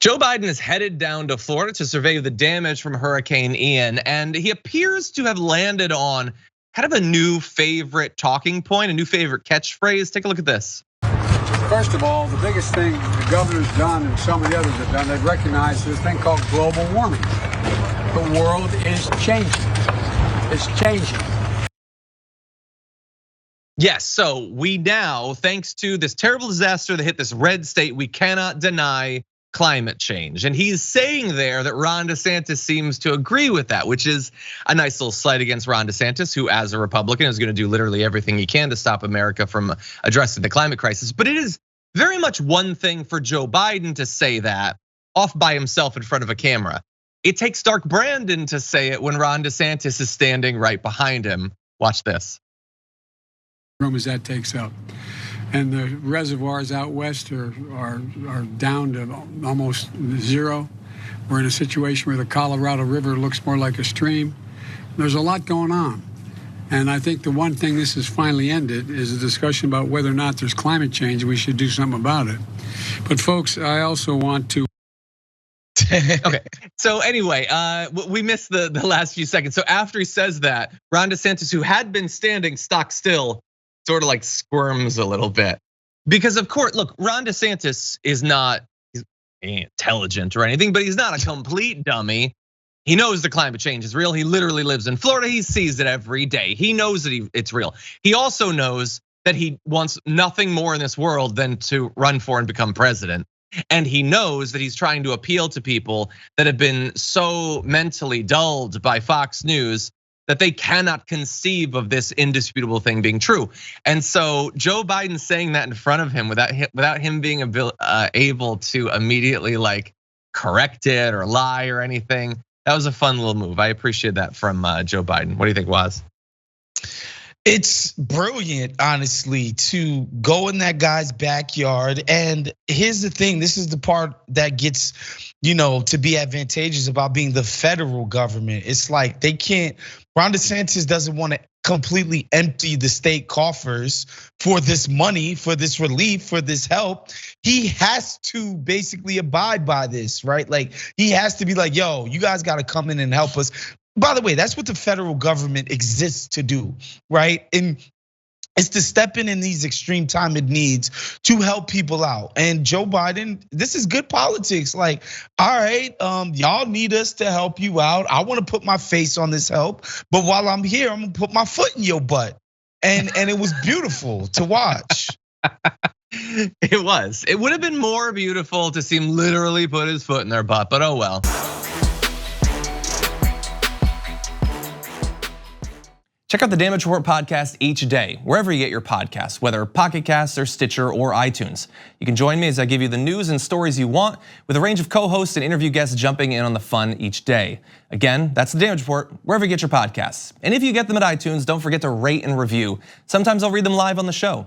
Joe Biden is headed down to Florida to survey the damage from Hurricane Ian, and he appears to have landed on kind of a new favorite talking point, a new favorite catchphrase. Take a look at this. First of all, the biggest thing the governor's done and some of the others have done, they've recognized this thing called global warming. The world is changing. It's changing. Yes, so we now, thanks to this terrible disaster that hit this red state, we cannot deny climate change. And he's saying there that Ron DeSantis seems to agree with that, which is a nice little slight against Ron DeSantis, who as a Republican is gonna do literally everything he can to stop America from addressing the climate crisis. But it is very much one thing for Joe Biden to say that off by himself in front of a camera. It takes Stark Brandon to say it when Ron DeSantis is standing right behind him. Watch this. As that takes up. And the reservoirs out west are down to almost zero. We're in a situation where the Colorado River looks more like a stream. There's a lot going on. And I think the one thing this has finally ended is a discussion about whether or not there's climate change and we should do something about it. But folks, I also want to. Okay, so anyway, we missed the last few seconds. So after he says that, Ron DeSantis, who had been standing stock still, sort of like squirms a little bit. Because of course, look, Ron DeSantis is not intelligent or anything, but he's not a complete dummy. He knows the climate change is real. He literally lives in Florida. He sees it every day. He knows that it's real. He also knows that he wants nothing more in this world than to run for and become president. And he knows that he's trying to appeal to people that have been so mentally dulled by Fox News that they cannot conceive of this indisputable thing being true. And so Joe Biden saying that in front of him without him being able to immediately like correct it or lie or anything, that was a fun little move. I appreciate that from Joe Biden. What do you think, Waz? It's brilliant, honestly, to go in that guy's backyard. And here's the thing, this is the part that gets, to be advantageous about being the federal government. It's like they can't, Ron DeSantis doesn't want to completely empty the state coffers for this money, for this relief, for this help. He has to basically abide by this, right? Like he has to be like, yo, you guys got to come in and help us. By the way, that's what the federal government exists to do, right? And it's to step in these extreme time of needs to help people out. And Joe Biden, this is good politics. Like, all right, y'all need us to help you out. I want to put my face on this help, but while I'm here, I'm gonna put my foot in your butt. And it was beautiful to watch. It was. It would have been more beautiful to see him literally put his foot in their butt, but oh well. Check out the Damage Report podcast each day, wherever you get your podcasts, whether Pocket Casts or Stitcher or iTunes. You can join me as I give you the news and stories you want, with a range of co-hosts and interview guests jumping in on the fun each day. Again, that's the Damage Report, wherever you get your podcasts. And if you get them at iTunes, don't forget to rate and review. Sometimes I'll read them live on the show.